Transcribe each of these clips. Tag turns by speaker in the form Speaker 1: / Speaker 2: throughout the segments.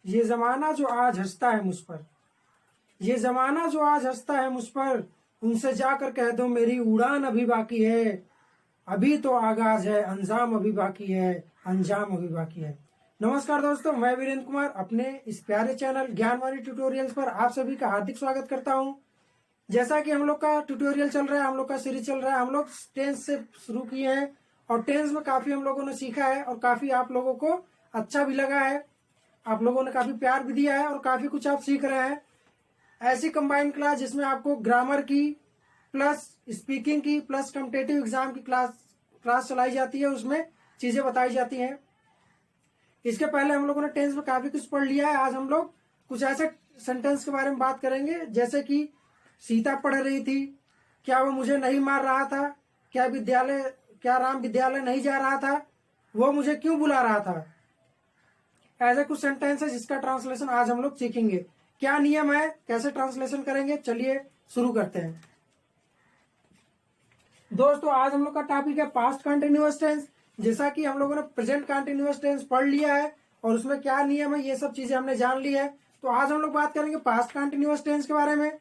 Speaker 1: ये जमाना जो आज हंसता है मुझ पर, ये जमाना जो आज हंसता है मुझ पर, उनसे जाकर कह दो मेरी उड़ान अभी बाकी है। अभी तो आगाज है, अंजाम अभी बाकी है, अंजाम अभी बाकी है। नमस्कार दोस्तों, मैं वीरेंद्र कुमार अपने इस प्यारे चैनल ज्ञानवाणी ट्यूटोरियल्स पर आप सभी का हार्दिक स्वागत करता हूं। जैसा कि हम लोग का ट्यूटोरियल चल रहा है, हम लोग का सीरीज चल रहा है, हम लोग टेंस से शुरू किए हैं और टेंस में काफी हम लोगों ने सीखा है और काफी आप लोगों को अच्छा भी लगा है। आप लोगों ने काफी प्यार भी दिया है और काफी कुछ आप सीख रहे हैं। ऐसी कंबाइंड क्लास जिसमें आपको ग्रामर की प्लस स्पीकिंग की प्लस कॉम्पिटिटिव एग्जाम की क्लास चलाई जाती है, उसमें चीजें बताई जाती हैं। इसके पहले हम लोगों ने टेंस में काफी कुछ पढ़ लिया है। आज हम लोग कुछ ऐसे सेंटेंस के बारे में बात करेंगे जैसे कि सीता पढ़ रही थी, क्या वो मुझे नहीं मार रहा था, क्या राम विद्यालय नहीं जा रहा था, वो मुझे क्यों बुला रहा था। ऐसे कुछ सेंटेंस है जिसका ट्रांसलेशन आज हम लोग सीखेंगे। क्या नियम है, कैसे ट्रांसलेशन करेंगे, चलिए शुरू करते हैं। दोस्तों आज हम लोग का टॉपिक है पास्ट कंटिन्यूअस टेंस। जैसा कि हम लोगों ने प्रेजेंट कंटिन्यूअस टेंस पढ़ लिया है और उसमें क्या नियम है ये सब चीजें हमने जान ली है। तो आज हम लोग बात करेंगे पास्ट कंटिन्यूअस टेंस के बारे में।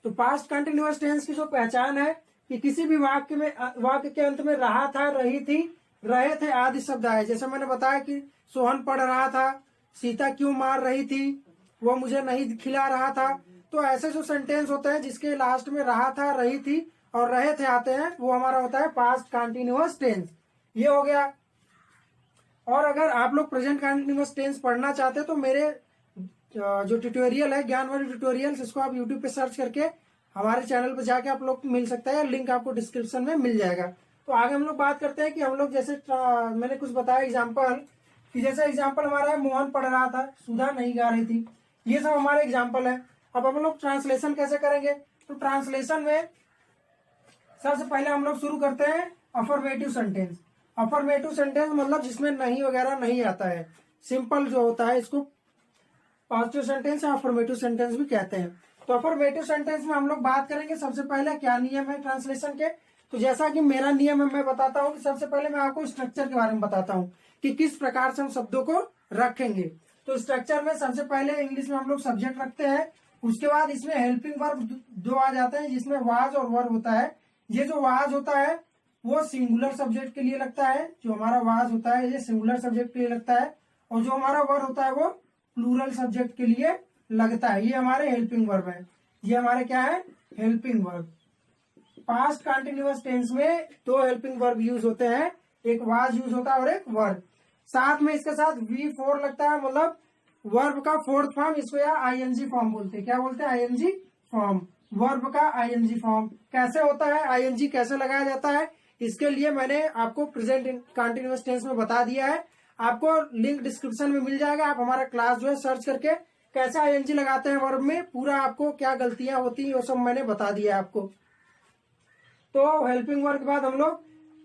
Speaker 1: तो पास्ट कंटिन्यूअस टेंस की जो पहचान है कि किसी भी वाक्य के अंत में रहा था, रही थी, रहे थे आदि शब्द आए। जैसे मैंने बताया कि सोहन पढ़ रहा था, सीता क्यों मार रही थी, वो मुझे नहीं खिला रहा था। तो ऐसे जो सेंटेंस होते हैं जिसके लास्ट में रहा था, रही थी और रहे थे आते हैं, वो हमारा होता है पास्ट कंटिन्यूअस टेंस। ये हो गया। और अगर आप लोग प्रेजेंट कंटिन्यूअस टेंस पढ़ना चाहते हैं तो मेरे जो ट्यूटोरियल है ज्ञानवाणी ट्यूटोरियल्स, इसको आप यूट्यूब पे सर्च करके हमारे चैनल पे जाके आप लोग मिल सकता है, लिंक आपको डिस्क्रिप्शन में मिल जाएगा। तो आगे हम लोग बात करते हैं कि हम लोग जैसे मैंने कुछ बताया एग्जाम्पल कि जैसे एग्जाम्पल हमारा है मोहन पढ़ रहा था, सुधा नहीं गा रही थी। ये सब हमारे एग्जाम्पल है। अब हम लोग ट्रांसलेशन कैसे करेंगे। तो ट्रांसलेशन में सबसे पहले हम लोग शुरू करते हैं अफर्मेटिव सेंटेंस। अफर्मेटिव सेंटेंस मतलब जिसमें नहीं वगैरह नहीं आता है, सिंपल जो होता है, इसको पॉजिटिव सेंटेंस या अफर्मेटिव सेंटेंस भी कहते हैं। तो अफर्मेटिव सेंटेंस में हम लोग बात करेंगे सबसे पहले क्या नियम है ट्रांसलेशन के। तो जैसा कि मेरा नियम है, मैं बताता हूँ कि सबसे पहले मैं आपको स्ट्रक्चर के बारे में बताता हूँ कि किस प्रकार से हम शब्दों को रखेंगे। तो स्ट्रक्चर में सबसे पहले इंग्लिश में हम लोग सब्जेक्ट रखते हैं, उसके बाद इसमें हेल्पिंग वर्ब दो आ जाते हैं जिसमें वाज और वर्ब होता है। ये जो वाज होता है वो सिंगुलर सब्जेक्ट के लिए लगता है, जो हमारा वाज होता है ये सिंगुलर सब्जेक्ट के लिए लगता है, और जो हमारा वर्ब होता है वो प्लूरल सब्जेक्ट के लिए लगता है। ये हमारे हेल्पिंग वर्ब है। ये हमारे क्या है, helping verb. Past continuous tense में दो हेल्पिंग वर्ब यूज होते हैं, एक वाज यूज होता है और एक वर्ब। साथ में इसके साथ V4 लगता है, मतलब वर्ब का फोर्थ फॉर्म, इसको या आईएनजी फॉर्म बोलते हैं। क्या बोलते हैं, आईएनजी फॉर्म। वर्ब का आईएनजी फॉर्म कैसे होता है, आईएनजी कैसे लगाया जाता है, इसके लिए मैंने आपको प्रेजेंट कंटिन्यूअस टेंस में बता दिया है। आपको लिंक डिस्क्रिप्शन में मिल जाएगा। आप हमारा क्लास जो है सर्च करके कैसे आईएनजी लगाते हैं वर्ब में, पूरा आपको क्या गलतियां होती है वो सब मैंने बता दिया आपको। तो हेल्पिंग वर्ब के बाद हम लोग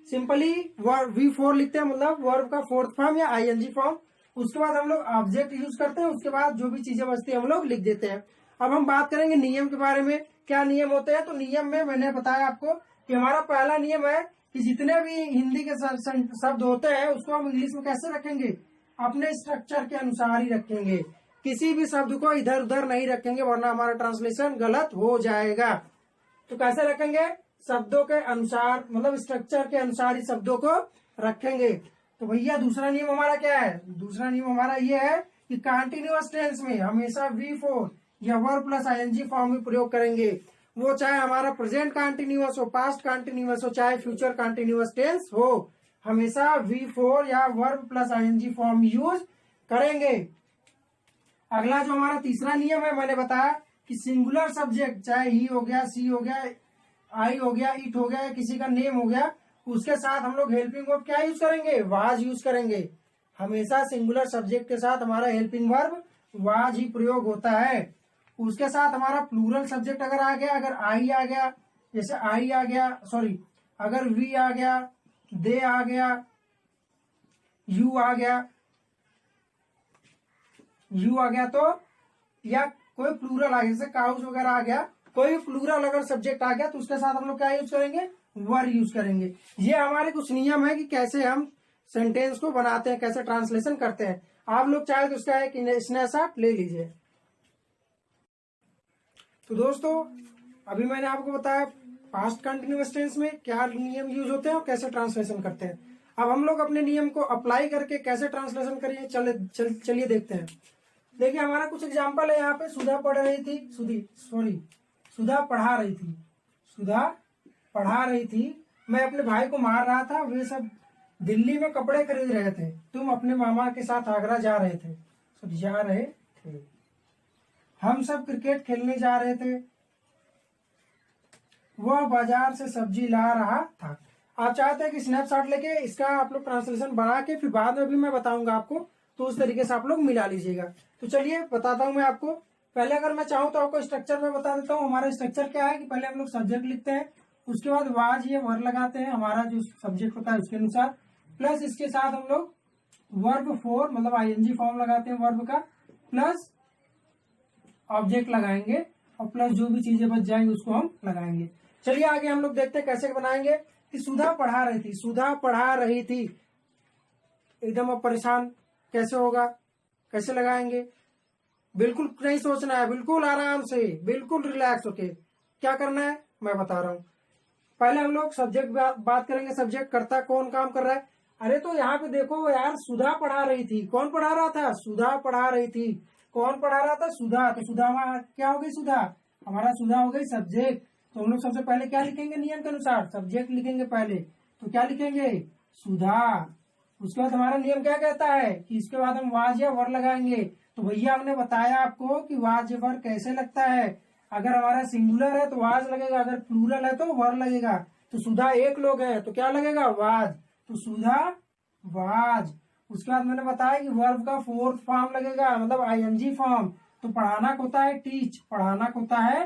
Speaker 1: सिंपली V4 लिखते हैं, मतलब वर्ब का फोर्थ फॉर्म या आईएनजी फॉर्म। उसके बाद हम लोग ऑब्जेक्ट यूज करते हैं, उसके बाद जो भी चीजें बचती है हम लोग लिख देते हैं। अब हम बात करेंगे नियम के बारे में, क्या नियम होते हैं। तो नियम में मैंने बताया आपको कि हमारा पहला नियम है कि जितने भी हिंदी के शब्द होते हैं उसको हम इंग्लिश में कैसे रखेंगे, अपने स्ट्रक्चर के अनुसार ही रखेंगे। किसी भी शब्द को इधर उधर नहीं रखेंगे वरना हमारा ट्रांसलेशन गलत हो जाएगा। तो कैसे रखेंगे, शब्दों के अनुसार, मतलब स्ट्रक्चर के अनुसार ही शब्दों को रखेंगे। तो भैया दूसरा नियम हमारा क्या है, दूसरा नियम हमारा ये है कि कंटिन्यूअस टेंस में हमेशा V4 या वर्ब प्लस आईएनजी फॉर्म में प्रयोग करेंगे। वो चाहे हमारा प्रेजेंट कंटिन्यूअस हो, पास्ट कंटिन्यूअस हो, चाहे फ्यूचर कंटिन्यूअस टेंस हो, हमेशा V4 या verb plus ING form use करेंगे। अगला जो हमारा तीसरा नियम है, मैंने बताया कि सिंगुलर सब्जेक्ट, चाहे ही हो गया, सी हो गया, आई हो गया, इट हो गया, किसी का नेम हो गया, उसके साथ हम लोग हेल्पिंग वर्ब क्या यूज करेंगे, वाज यूज करेंगे। हमेशा सिंगुलर सब्जेक्ट के साथ हमारा हेल्पिंग वर्ब वाज ही प्रयोग होता है। उसके साथ हमारा प्लूरल सब्जेक्ट अगर आ गया, अगर आई आ गया, जैसे आई आ गया, सॉरी अगर वी आ गया, दे आ गया, यू आ गया, यू आ गया, तो या कोई प्लूरल आ गया, जैसे काउस वगैरह आ गया, कोई प्लूरल अगर सब्जेक्ट आ गया तो उसके साथ हम लोग क्या यूज करेंगे, वर यूज करेंगे। ये हमारे कुछ नियम है कि कैसे हम सेंटेंस को बनाते हैं, कैसे ट्रांसलेशन करते हैं। आप लोग चाहे तो उसका एक स्नैपशॉट ले लीजिए। तो दोस्तों अभी मैंने आपको बताया पास्ट कंटिन्यूअस टेंस में क्या नियम यूज होते हैं और कैसे ट्रांसलेशन करते हैं। अब हम लोग अपने नियम को अप्लाई करके कैसे ट्रांसलेशन करिए चलिए देखते हैं। देखिए हमारा कुछ एग्जाम्पल है यहाँ पे। सुधा पढ़ रही थी, सुधा पढ़ा रही थी, सुधा पढ़ा रही थी, मैं अपने भाई को मार रहा था, वे सब दिल्ली में कपड़े खरीद रहे थे, तुम अपने मामा के साथ आगरा जा रहे थे, सब जा रहे थे, हम सब क्रिकेट खेलने जा रहे थे, वह बाजार से सब्जी ला रहा था। आप चाहते हैं कि स्नैपशॉट लेके इसका आप लोग ट्रांसलेशन बना के फिर बाद में भी मैं बताऊंगा आपको, तो उस तरीके से आप लोग मिला लीजिएगा। तो चलिए बताता हूं मैं आपको। पहले अगर मैं चाहूँ तो आपको स्ट्रक्चर में बता देता हूँ। हमारा स्ट्रक्चर क्या है कि पहले हम लोग सब्जेक्ट लिखते हैं, उसके बाद वाज ये वर्ड लगाते हैं हमारा जो सब्जेक्ट होता है उसके अनुसार, प्लस इसके साथ हम लोग वर्ब फोर मतलब आईएनजी फॉर्म लगाते हैं वर्ब का, प्लस ऑब्जेक्ट लगाएंगे और प्लस जो भी चीजें बच जाएंगी उसको हम लगाएंगे। चलिए आगे हम लोग देखते हैं कैसे बनाएंगे। कि सुधा पढ़ा रही थी, सुधा पढ़ा रही थी, एकदम अब परेशान कैसे होगा, कैसे लगाएंगे, बिल्कुल नहीं सोचना है, बिल्कुल आराम से, बिल्कुल रिलैक्स होके क्या करना है मैं बता रहा हूँ। पहले हम लोग सब्जेक्ट बात करेंगे, सब्जेक्ट करता कौन काम कर रहा है। अरे तो यहाँ पे देखो यार, सुधा पढ़ा रही थी, कौन पढ़ा रहा था, सुधा पढ़ा रही थी, कौन पढ़ा रहा था, सुधा। तो सुधा क्या हो गई, सुधा, हमारा सुधा हो गई सब्जेक्ट। तो हम लोग सबसे पहले क्या लिखेंगे, नियम के अनुसार सब्जेक्ट लिखेंगे पहले, तो क्या लिखेंगे, सुधा। उसके बाद हमारा नियम क्या कहता है कि इसके बाद हम वाज या वर लगाएंगे। तो भैया हमने बताया आपको कि वाज या वर कैसे लगता है। अगर हमारा सिंगुलर है तो वाज लगेगा, अगर प्लूरल है तो वर लगेगा। तो सुधा एक लोग है तो क्या लगेगा, वाज। तो सुधा वाज। उसके बाद मैंने बताया कि वर्ब का फोर्थ फॉर्म लगेगा, मतलब आईएनजी फॉर्म। तो पढ़ाना को होता है टीच, पढ़ाना को होता है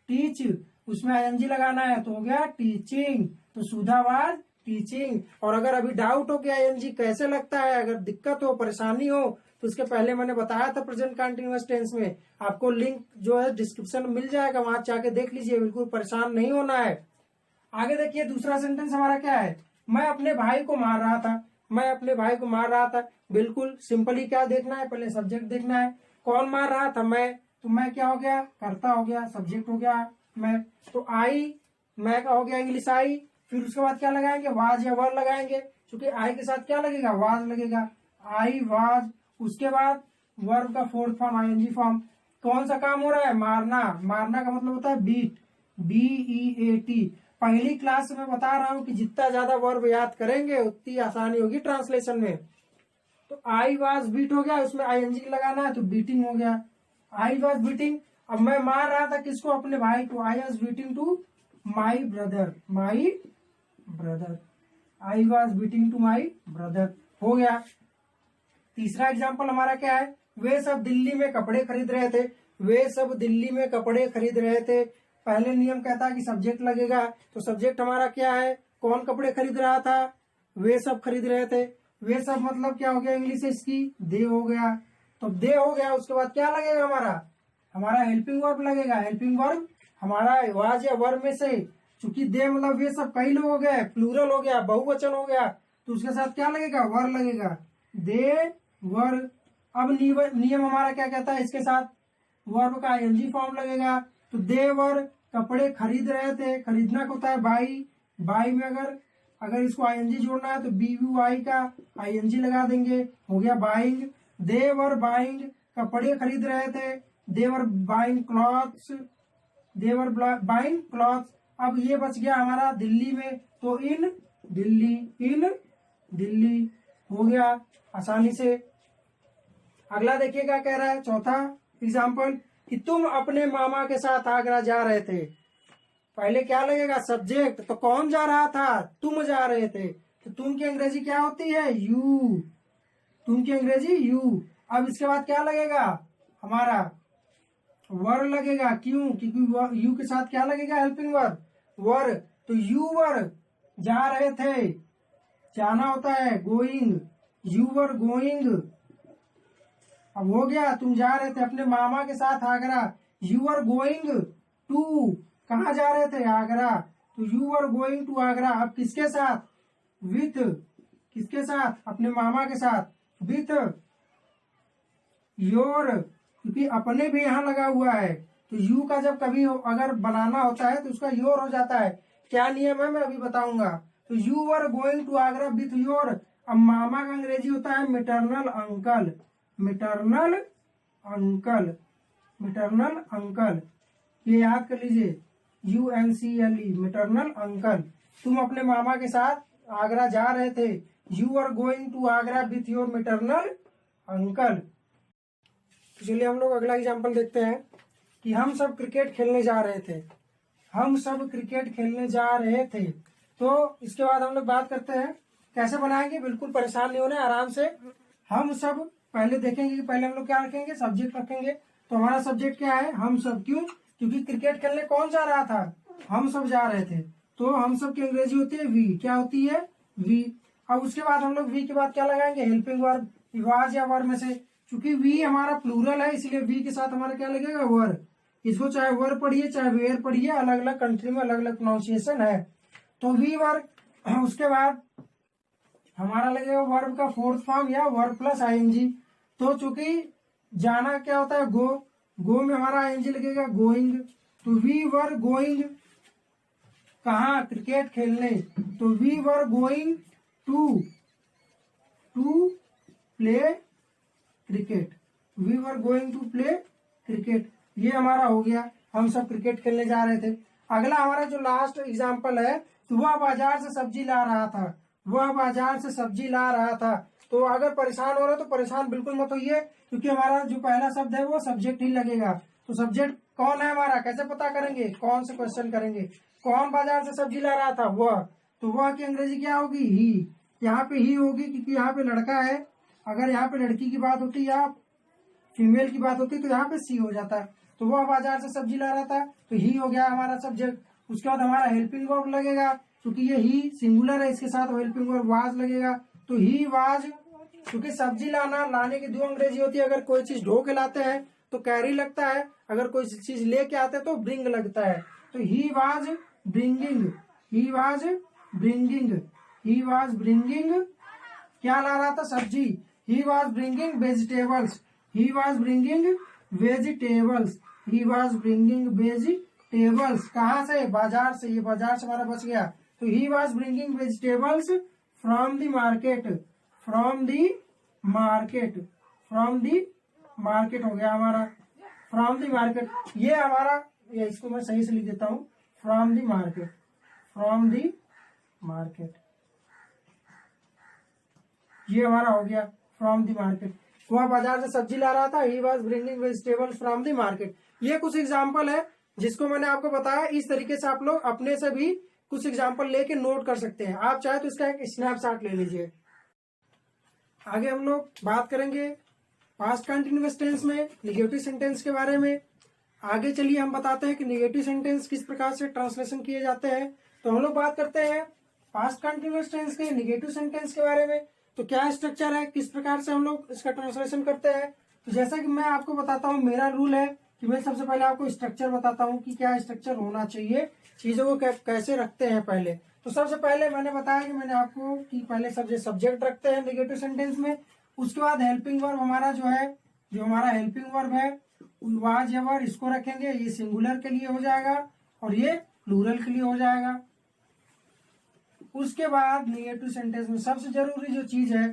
Speaker 1: टीच, उसमें आईएनजी लगाना है तो हो गया टीचिंग। तो सुधा वाज टीचिंग। और अगर अभी डाउट हो कि आईएनजी कैसे लगता है, अगर दिक्कत हो, परेशानी हो, तो उसके पहले मैंने बताया था प्रेजेंट कंटिन्यूअस टेंस में, आपको लिंक जो है डिस्क्रिप्शन में मिल जाएगा, वहां जाके देख लीजिए, बिल्कुल परेशान नहीं होना है। आगे देखिए दूसरा सेंटेंस हमारा क्या है, मैं अपने भाई को मार रहा था, मैं अपने भाई को मार रहा था। बिल्कुल सिंपली क्या देखना है, पहले सब्जेक्ट देखना है, कौन मार रहा था, मैं। तो मैं क्या हो गया, कर्ता हो गया, सब्जेक्ट हो गया मैं। तो आई, मैं का हो गया इंग्लिश आई। फिर उसके बाद क्या लगाएंगे, वाज या वर लगाएंगे, क्योंकि आई के साथ क्या लगेगा, वाज लगेगा, आई वाज। उसके बाद वर्ब का फोर्थ फॉर्म आईएनजी फॉर्म। कौन सा काम हो रहा है, मारना। मारना का मतलब होता है बीट, BEAT। पहली क्लास में बता रहा हूं कि जितना ज्यादा वर्ब याद करेंगे उतनी आसानी होगी ट्रांसलेशन में। तो आई वाज बीट हो गया, उसमें आईएनजी लगाना है तो बीटिंग हो गया, आई वाज बीटिंग। अब मैं मार रहा था किसको, अपने भाई को, I was beating to my brother, my brother, I was beating to my brother, हो गया। तीसरा एग्जाम्पल हमारा क्या है, वे सब दिल्ली में कपड़े खरीद रहे थे, वे सब दिल्ली में कपड़े खरीद रहे थे। पहले नियम कहता है कि सब्जेक्ट लगेगा, तो सब्जेक्ट हमारा क्या है, कौन कपड़े खरीद रहा था, वे सब खरीद रहे थे। वे सब मतलब क्या हो गया इंग्लिश इसकी, दे हो गया। तो दे हो गया, उसके बाद क्या लगेगा हमारा हेल्पिंग वर्ब लगेगा। हेल्पिंग वर्ब हमारा वाज या वर्ब में से, चूंकि दे मतलब वे सब कई लोग हो गए, प्लूरल हो गया, बहुवचन हो गया, तो उसके साथ क्या लगेगा, वर लगेगा, दे वर। अब नियम हमारा क्या कहता है, इसके साथ वर्ब का आईएनजी फॉर्म लगेगा। तो दे वर कपड़े खरीद रहे थे, खरीदना होता है बाई, बाई में अगर इसको आईएनजी जोड़ना है तो BUI का आईएनजी लगा देंगे, हो गया बाइंग। दे वर बाइंग, कपड़े खरीद रहे थे, they were buying clothes, they were buying clothes. अब ये बच गया हमारा दिल्ली में, तो इन दिल्ली, इन दिल्ली, हो गया आसानी से। अगला देखिए क्या कह रहा है, चौथा एग्जाम्पल, कि तुम अपने मामा के साथ आगरा जा रहे थे। पहले क्या लगेगा, सब्जेक्ट, तो कौन जा रहा था, तुम जा रहे थे। तो तुम की अंग्रेजी क्या होती है, यू, तुम की अंग्रेजी यू। अब इसके बाद क्या लगेगा, हमारा वर लगेगा, क्यों, क्योंकि यू के साथ क्या लगेगा, हेल्पिंग वर्ब, वर। तो यू वर जा रहे थे, जाना होता है गोइंग, यू वर गोइंग। अब हो गया, तुम जा रहे थे अपने मामा के साथ Agra, you are going to, कहा जा रहे थे, आगरा, तो you are going to Agra. अब किसके साथ, विथ, किसके साथ, अपने मामा के साथ, विथ योर, क्योंकि अपने भी यहाँ लगा हुआ है, तो यू का जब कभी अगर बनाना होता है तो उसका योर हो जाता है। क्या नियम है मैं अभी बताऊंगा। तो you were going to Agra with your, अब मामा का अंग्रेजी होता है maternal uncle, maternal uncle, maternal uncle, ये याद कर लीजिए, UNCLE, मिटरनल अंकल। तुम अपने मामा के साथ आगरा जा रहे थे, you are going to Agra with your maternal uncle. चलिए हम लोग अगला एग्जाम्पल देखते हैं कि हम सब क्रिकेट खेलने जा रहे थे, हम सब क्रिकेट खेलने जा रहे थे। तो इसके बाद हम लोग बात करते हैं कैसे बनाएंगे, बिल्कुल परेशान नहीं होना, आराम से। हम सब पहले देखेंगे कि पहले हम लोग क्या रखेंगे, सब्जेक्ट रखेंगे। तो हमारा सब्जेक्ट क्या है, हम सब। क्यों, क्योंकि क्रिकेट खेलने कौन जा रहा था, हम सब जा रहे थे। तो हम सब की अंग्रेजी होती है वी, क्या होती है, वी। अब उसके बाद हम लोग वी के बाद क्या लगाएंगे, हेल्पिंग वर्ब, वाज या वर्ब में से। चूंकि वी हमारा प्लूरल है इसलिए वी के साथ हमारा क्या लगेगा, वर। इसको चाहे वर पढ़िए चाहे वेयर पढ़िए, अलग अलग कंट्री में अलग अलग प्रोनाउंसिएशन है। तो वी वर्ब, उसके बाद हमारा लगेगा वर्ब का फोर्थ फॉर्म या वर्ब प्लस आईएनजी। तो चूंकि जाना क्या होता है, गो, गो में हमारा आईएनजी लगेगा, गोइंग। तो वी वर गोइंग कहाँ, क्रिकेट खेलने। तो we were going to play cricket, we were going to play cricket. ये हमारा हो गया, हम सब क्रिकेट खेलने जा रहे थे। अगला हमारा जो लास्ट एग्जाम्पल है, तो वह बाजार से सब्जी ला रहा था, वह बाजार से सब्जी ला रहा था। तो अगर परेशान हो रहे तो परेशान बिल्कुल मत होइए, क्योंकि हमारा जो पहला शब्द है वो सब्जेक्ट ही लगेगा। तो सब्जेक्ट कौन है हमारा, कैसे पता करेंगे, कौन से क्वेश्चन करेंगे। कौन बाजार से सब्जी ला रहा था, वह। तो वह की अंग्रेजी क्या होगी, ही। यहाँ पे ही होगी क्योंकि यहाँ पे लड़का है। अगर यहाँ पे लड़की की बात होती या फीमेल की बात होती तो यहाँ पे सी हो जाता है। तो वह बाजार से सब्जी ला रहा था, तो ही हो गया हमारा सब्जेक्ट। उसके बाद हमारा हेल्पिंग वर्ब लगेगा, क्योंकि ये ही सिंगुलर है, इसके साथ हेल्पिंग वर्ब वाज लगेगा। तो ही वाज, क्योंकि सब्जी लाना, लाने की दो अंग्रेजी होती है। अगर कोई चीज ढो के लाते हैं तो कैरी लगता है, अगर कोई चीज लेके आते हैं तो ब्रिंग लगता है। तो he was bringing, he was bringing, he was bringing, क्या ला रहा था, सब्जी। He was bringing vegetables, he was bringing vegetables, he was bringing vegetables, कहाँ से, बाजार से। ये बाजार से हमारा बच गया। तो he was bringing vegetables from the market, from the market, from the market हो गया हमारा, फ्रॉम द मार्केट। ये हमारा, ये इसको मैं सही से लिख देता हूँ, from the market, from the market, ये हमारा हो गया फ्रॉम द मार्केट। वह बाजार से सब्जी ला रहा था, he was bringing vegetables from the market. ये कुछ एग्जाम्पल है जिसको मैंने आपको बताया। इस तरीके से आप लोग अपने से भी कुछ एग्जाम्पल लेके नोट कर सकते हैं। आप चाहे तो इसका एक स्नैपशॉट ले लीजिए। आगे हम लोग बात करेंगे पास्ट कंटिन्यूअस टेंस में नेगेटिव सेंटेंस के बारे में। आगे चलिए हम बताते हैं कि नेगेटिव सेंटेंस किस प्रकार से ट्रांसलेशन किए जाते हैं। तो हम लोग बात करते हैं पास्ट कंटिन्यूअस टेंस के नेगेटिव सेंटेंस के बारे में। तो क्या स्ट्रक्चर है, किस प्रकार से हम लोग इसका ट्रांसलेशन करते हैं। तो जैसा कि मैं आपको बताता हूँ, मेरा रूल है कि मैं सबसे पहले आपको स्ट्रक्चर बताता हूँ कि क्या स्ट्रक्चर होना चाहिए, चीजों को कैसे रखते हैं पहले। तो सबसे पहले मैंने बताया कि मैंने आपको कि पहले सब्जेक्ट रखते हैं नेगेटिव सेंटेंस में। उसके बाद हेल्पिंग वर्ब हमारा जो है, जो हमारा हेल्पिंग वर्ब है वाज या वर, इसको रखेंगे। ये सिंगुलर के लिए हो जाएगा और ये प्लूरल के लिए हो जाएगा। उसके बाद नेगेटिव सेंटेंस में सबसे जरूरी जो चीज है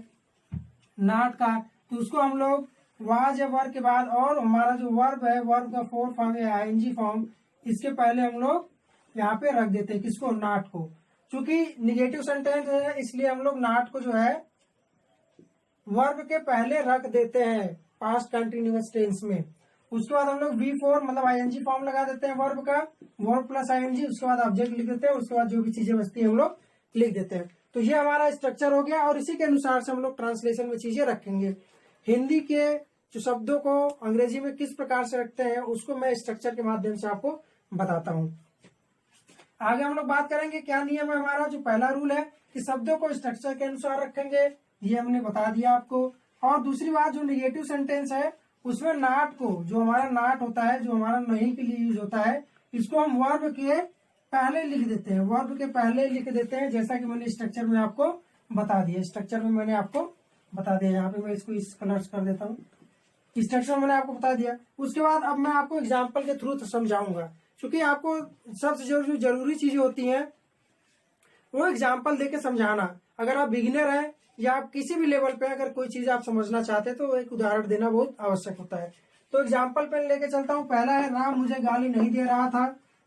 Speaker 1: नॉट का, तो उसको हम लोग वाज या वर के बाद, और हमारा जो वर्ब है, वर्ब का फोर्थ फॉर्म है आईएनजी फॉर्म, इसके पहले हम लोग यहाँ पे रख देते हैं किसको, नॉट को। क्योंकि नेगेटिव सेंटेंस है इसलिए हम लोग नॉट को जो है वर्ब के पहले रख देते हैं पास्ट कंटिन्यूअस टेंस में। उसके बाद हम लोग V4 मतलब आईएनजी फॉर्म लगा देते हैं वर्ब का, वर्ब प्लस आईएनजी। उसके बाद ऑब्जेक्ट लिख देते हैं, उसके बाद जो भी चीजें बचती है हम लोग लिख देते हैं। तो ये हमारा स्ट्रक्चर हो गया और इसी के अनुसार से हम लोग ट्रांसलेशन में चीजें रखेंगे। हिंदी के जो शब्दों को अंग्रेजी में किस प्रकार से रखते हैं उसको मैं स्ट्रक्चर के माध्यम से आपको बताता हूँ। आगे हम लोग बात करेंगे क्या नियम है हमारा। जो पहला रूल है कि शब्दों को स्ट्रक्चर के अनुसार रखेंगे, ये हमने बता दिया आपको। और दूसरी बात, जो नेगेटिव सेंटेंस है उसमें नॉट को, जो हमारा नॉट होता है, जो हमारा नहीं के लिए यूज होता है, इसको हम वर्ब के पहले लिख देते हैं, वर्ब के पहले लिख देते हैं, जैसा कि मैंने स्ट्रक्चर में आपको बता दिया, स्ट्रक्चर में मैंने आपको बता दिया। यहाँ पे मैं इसको इस कलर से कर देता हूँ, स्ट्रक्चर मैंने आपको बता दिया। उसके बाद अब मैं आपको एग्जाम्पल के थ्रू समझाऊंगा, क्योंकि आपको सबसे जो जरूरी चीजें होती हैं वो एग्जाम्पल देके समझाना। अगर आप बिगिनर हैं या आप किसी भी लेवल पे अगर कोई चीज आप समझना चाहते हैं तो एक उदाहरण देना बहुत आवश्यक होता है। तो एग्जाम्पल पे लेके चलता हूँ। पहला है, राम मुझे गाली नहीं दे रहा था,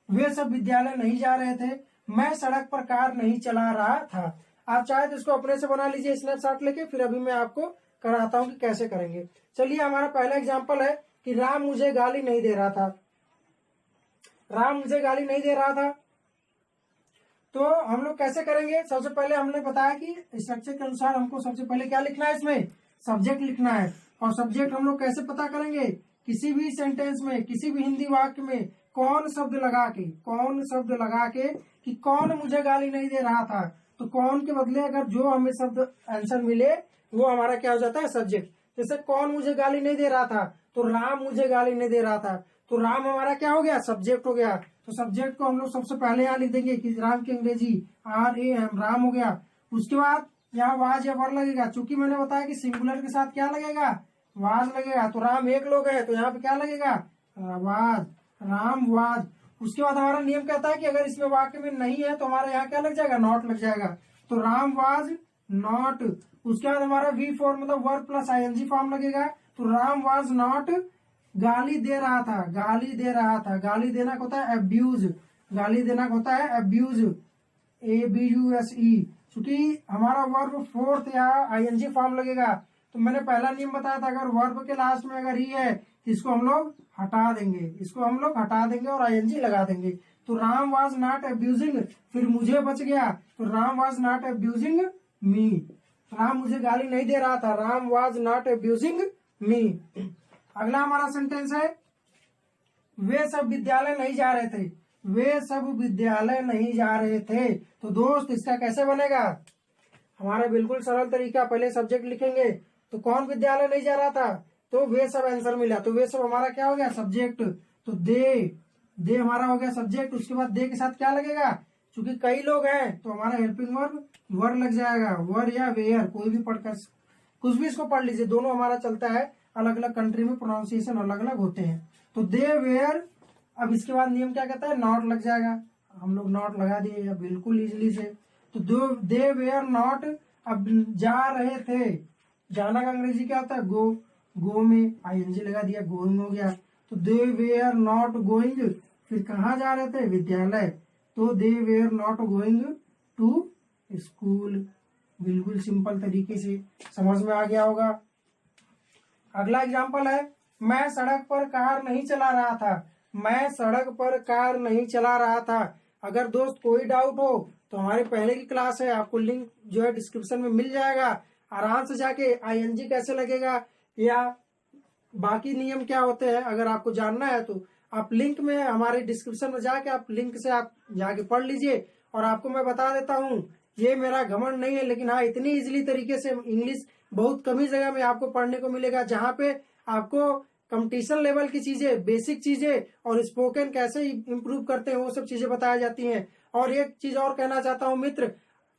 Speaker 1: वे सब विद्यालय नहीं जा रहे थे, मैं सड़क पर कार नहीं चला रहा था। आप चाहे तो इसको अपने से बना लीजिए स्नैपशॉट लेके, फिर अभी मैं आपको कराता हूँ कि कैसे करेंगे। चलिए, हमारा पहला एग्जाम्पल है कि राम मुझे गाली नहीं दे रहा था। राम मुझे गाली नहीं दे रहा था, तो हम लोग कैसे करेंगे? सबसे पहले हमने बताया कि स्ट्रक्चर के अनुसार हमको सबसे पहले क्या लिखना है, इसमें सब्जेक्ट लिखना है। और सब्जेक्ट हम लोग कैसे पता करेंगे? किसी भी सेंटेंस में, किसी भी हिंदी वाक्य में कौन शब्द लगा के, कौन शब्द लगा के कि कौन मुझे गाली नहीं दे रहा था, तो कौन के बदले अगर जो हमें शब्द आंसर मिले वो हमारा क्या हो जाता है, सब्जेक्ट। जैसे कौन मुझे गाली नहीं दे रहा था, तो राम मुझे गाली नहीं दे रहा था, तो राम हमारा क्या हो गया, सब्जेक्ट हो गया। तो सब्जेक्ट को हम लोग सबसे पहले यहाँ लिख देंगे कि राम की अंग्रेजी RAM, राम हो गया। उसके बाद यहाँ वाज या वर लगेगा, चूंकि मैंने बताया कि सिंगुलर के साथ क्या लगेगा, वाज लगेगा। तो राम एक लोग है तो यहाँ पे क्या लगेगा, वाज, राम वाज। उसके बाद हमारा नियम कहता है कि अगर इसमें वाक्य में नहीं है तो हमारा यहाँ क्या लग जाएगा, नॉट लग जाएगा। तो राम वाज नॉट। उसके बाद हमारा V4 मतलब वर्ब प्लस ING फॉर्म लगेगा। तो राम वाज नॉट गाली दे रहा था, गाली दे रहा था। गाली देना होता है अब्यूज, गाली देना होता है अब्यूज, ABUSE। क्योंकि हमारा वर्ब फोर्थ या ING फॉर्म लगेगा। तो मैंने पहला नियम बताया था, अगर वर्ब के लास्ट में अगर ही है तो इसको हम लोग हटा देंगे, इसको हम लोग हटा देंगे और ING लगा देंगे। तो राम वाज नॉट अब्यूजिंग, फिर मुझे बच गया, तो Ram was not abusing me. Ram मुझे गाली नहीं दे रहा था, Ram was not abusing me. अगला हमारा सेंटेंस है, वे सब विद्यालय नहीं जा रहे थे, वे सब विद्यालय नहीं जा रहे थे। तो दोस्त इसका कैसे बनेगा, हमारा बिल्कुल सरल तरीका, पहले सब्जेक्ट लिखेंगे। तो कौन विद्यालय नहीं जा रहा था, तो वे सब आंसर मिला, तो वे सब हमारा क्या हो गया, सब्जेक्ट। तो दे हमारा हो गया सब्जेक्ट। उसके बाद दे के साथ क्या लगेगा, क्योंकि कई लोग हैं तो हमारा हेल्पिंग वर्ब वर लग जाएगा, वर या वेयर, कोई भी पढ़कर कुछ भी इसको पढ़ लीजिए, दोनों हमारा चलता है। अलग अलग कंट्री में प्रोनाउंसिएशन अलग अलग होते हैं। तो दे वेयर, अब इसके बाद नियम क्या कहता है, नॉट लग जाएगा। हम लोग नॉट लगा दिए बिल्कुल इजिली से। तो दे वेयर नॉट, अब जा रहे थे, जाना का अंग्रेजी क्या होता है, गो, गो में ING लगा दिया, गोइंग हो गया। तो दे वेयर नॉट गोइंग, फिर कहाँ जा रहे थे, विद्यालय। तो they were not going to school. बिल्कुल सिंपल तरीके से समझ में आ गया होगा। अगला एग्जाम्पल है, मैं सड़क पर कार नहीं चला रहा था, मैं सड़क पर कार नहीं चला रहा था। अगर दोस्त कोई डाउट हो तो हमारे पहले की क्लास है, आपको लिंक जो है डिस्क्रिप्शन में मिल जाएगा। आराम से जाके ING कैसे लगेगा या बाकी नियम क्या होते हैं अगर आपको जानना है तो आप लिंक में, हमारे डिस्क्रिप्शन में जाके आप लिंक से आप जाके पढ़ लीजिए। और आपको मैं बता देता हूँ, ये मेरा घमंड नहीं है, लेकिन हाँ इतनी इजीली तरीके से इंग्लिश बहुत कम ही जगह में आपको पढ़ने को मिलेगा, जहाँ पे आपको कंपटीशन लेवल की चीजें, बेसिक चीजें और स्पोकन कैसे इम्प्रूव करते हैं वो सब चीजें बताई जाती हैं। और एक चीज और कहना चाहता हूँ मित्र,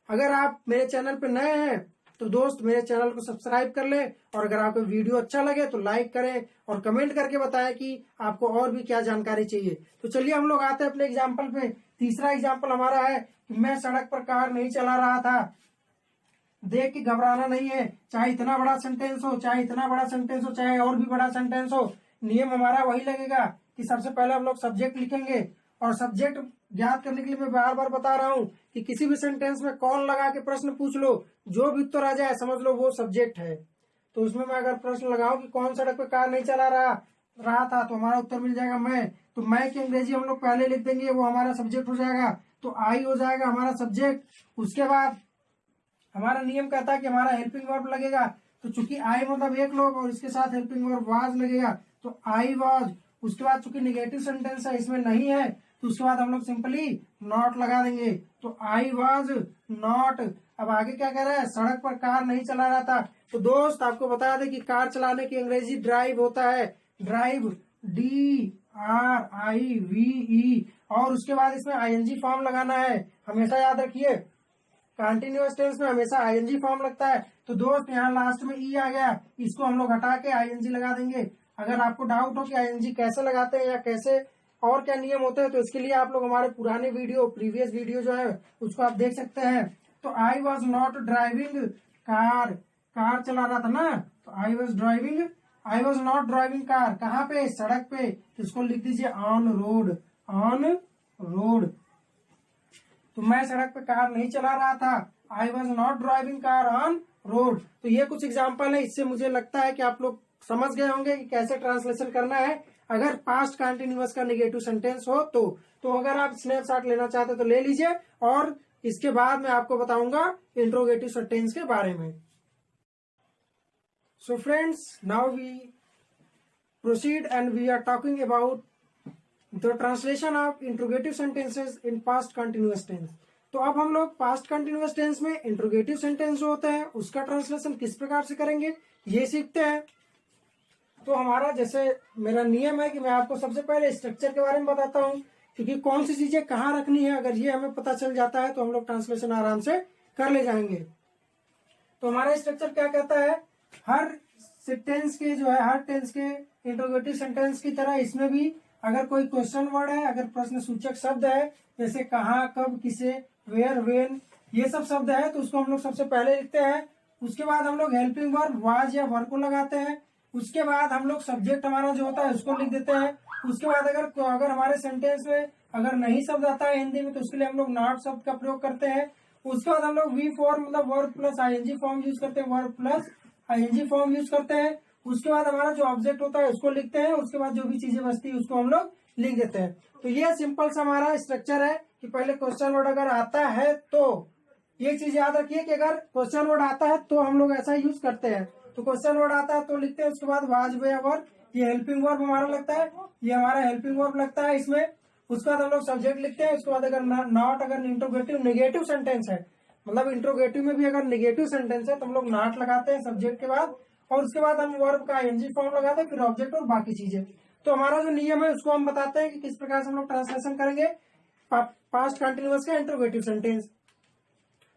Speaker 1: अगर आप मेरे चैनल पे नए हैं तो दोस्त मेरे चैनल को सब्सक्राइब कर लें, और अगर आपको वीडियो अच्छा लगे तो लाइक करें और कमेंट करके बताएं कि आपको और भी क्या जानकारी चाहिए। तो चलिए हम लोग आते हैं अपने एग्जाम्पल पे। तीसरा एग्जाम्पल हमारा है कि मैं सड़क पर कार नहीं चला रहा था। देख के घबराना नहीं है, चाहे इतना बड़ा सेंटेंस हो, चाहे इतना बड़ा सेंटेंस हो, चाहे और भी बड़ा सेंटेंस हो, नियम हमारा वही लगेगा कि सबसे पहले हम लोग सब्जेक्ट लिखेंगे। और सब्जेक्ट ज्ञात करने के लिए मैं बार बार बता रहा हूँ कि किसी भी सेंटेंस में कौन लगा के प्रश्न पूछ लो, जो भी उत्तर आ जाए समझ लो वो सब्जेक्ट है। तो उसमें मैं अगर प्रश्न लगाऊं कि कौन सड़क पे कार नहीं चला रहा था, तो हमारा उत्तर मिल जाएगा मैं। तो मैं की अंग्रेजी हम लोग पहले लिख देंगे, वो हमारा सब्जेक्ट हो जाएगा। तो I हो जाएगा हमारा सब्जेक्ट। उसके बाद हमारा नियम कहता है कि हमारा हेल्पिंग वर्ब लगेगा। तो चूंकि I मतलब एक लोग और इसके साथ हेल्पिंग वर्ब वाज लगेगा, तो I वाज। उसके बाद चूंकि निगेटिव सेंटेंस है, इसमें नहीं है, तो उसके बाद हम लोग सिंपली नॉट लगा देंगे। तो I वाज नॉट। अब आगे क्या कह रहा है, सड़क पर कार नहीं चला रहा था। तो दोस्त आपको बता दें कि कार चलाने की अंग्रेजी ड्राइव होता है, ड्राइव, DRIVE। और उसके बाद इसमें ING फॉर्म लगाना है, हमेशा याद रखिए। कंटिन्यूअस टेंस में हमेशा आईएनजी फॉर्म लगता है। तो दोस्त यहाँ लास्ट में ई आ गया, इसको हम लोग हटा के आईएनजी लगा देंगे। अगर आपको डाउट हो कि आईएनजी कैसे लगाते हैं या कैसे और क्या नियम होते हैं, तो इसके लिए आप लोग हमारे पुराने वीडियो, प्रीवियस वीडियो जो है उसको आप देख सकते हैं। तो I was not driving car, car चला रहा था ना, तो I was not driving car, कहाँ पे, सड़क पे, तो इसको लिख दीजिए ऑन रोड, ऑन रोड। तो मैं सड़क पे कार नहीं चला रहा था, I was not driving car on road. तो ये कुछ एग्जाम्पल है, इससे मुझे लगता है कि आप लोग समझ गए होंगे कि कैसे ट्रांसलेशन करना है अगर पास्ट कंटिन्यूअस का नेगेटिव सेंटेंस हो तो अगर आप स्नैपशॉट लेना चाहते तो ले लीजिए, और इसके बाद मैं आपको बताऊंगा इंट्रोगेटिव सेंटेंस के बारे में। So friends, now we proceed and we are talking about the translation of interrogative sentences in past continuous tense. तो अब हम लोग पास्ट कंटिन्यूअस टेंस में इंट्रोगेटिव सेंटेंस जो होता है उसका ट्रांसलेशन किस प्रकार से करेंगे ये सीखते हैं। तो हमारा जैसे मेरा नियम है कि मैं आपको सबसे पहले स्ट्रक्चर के बारे में बताता हूँ, क्योंकि कौन सी चीजें कहाँ रखनी है, अगर ये हमें पता चल जाता है तो हम लोग ट्रांसलेशन आराम से कर ले जाएंगे। तो हमारा स्ट्रक्चर क्या कहता है, हर टेंस के जो है, हर टेंस के इंट्रोगेटिव सेंटेंस की तरह इसमें भी अगर कोई क्वेश्चन वर्ड है, अगर प्रश्न सूचक शब्द है, जैसे कहाँ, कब, किसे, वेयर, वेन, ये सब शब्द है, तो उसको हम लोग सबसे पहले लिखते हैं। उसके बाद हम लोग हेल्पिंग वर्ब वाज या वर को लगाते हैं। उसके बाद हम लोग सब्जेक्ट हमारा जो होता है उसको लिख देते हैं। उसके बाद अगर हमारे सेंटेंस में अगर नहीं शब्द आता है हिंदी में तो उसके लिए हम लोग नॉट शब्द का प्रयोग करते हैं। उसके बाद हम लोग वी फॉर्म मतलब verb plus ING form use करते हैं, verb plus ING form use करते हैं। उसके बाद हमारा जो ऑब्जेक्ट होता है उसको लिखते हैं। उसके बाद जो भी चीजें बचती है उसको हम लोग लिख देते हैं। तो ये सिंपल सा हमारा स्ट्रक्चर है कि पहले क्वेश्चन वर्ड अगर आता है तो ये चीज याद रखिए कि अगर क्वेश्चन वर्ड आता है तो हम लोग ऐसा यूज करते हैं। तो क्वेश्चन वर्ड आता है तो लिखते हैं, उसके बाद वाज या वर, ये हेल्पिंग वर्ब हमारा लगता है, ये हमारा हेल्पिंग वर्ब लगता है इसमें। उसके बाद हम लोग सब्जेक्ट लिखते हैं। उसके बाद अगर नॉट, अगर इंट्रोगेटिव नेगेटिव सेंटेंस है, मतलब इंट्रोगेटिव में भी अगर नेगेटिव सेंटेंस है तो हम लोग नॉट लगाते हैं सब्जेक्ट के बाद, और उसके बाद हम वर्ब का आईएनजी फॉर्म लगाते हैं, फिर ऑब्जेक्ट और बाकी चीजें। तो हमारा जो नियम है उसको हम बताते हैं कि किस प्रकार से हम लोग ट्रांसलेशन करेंगे पास्ट कंटिन्यूअस का इंट्रोगेटिव सेंटेंस।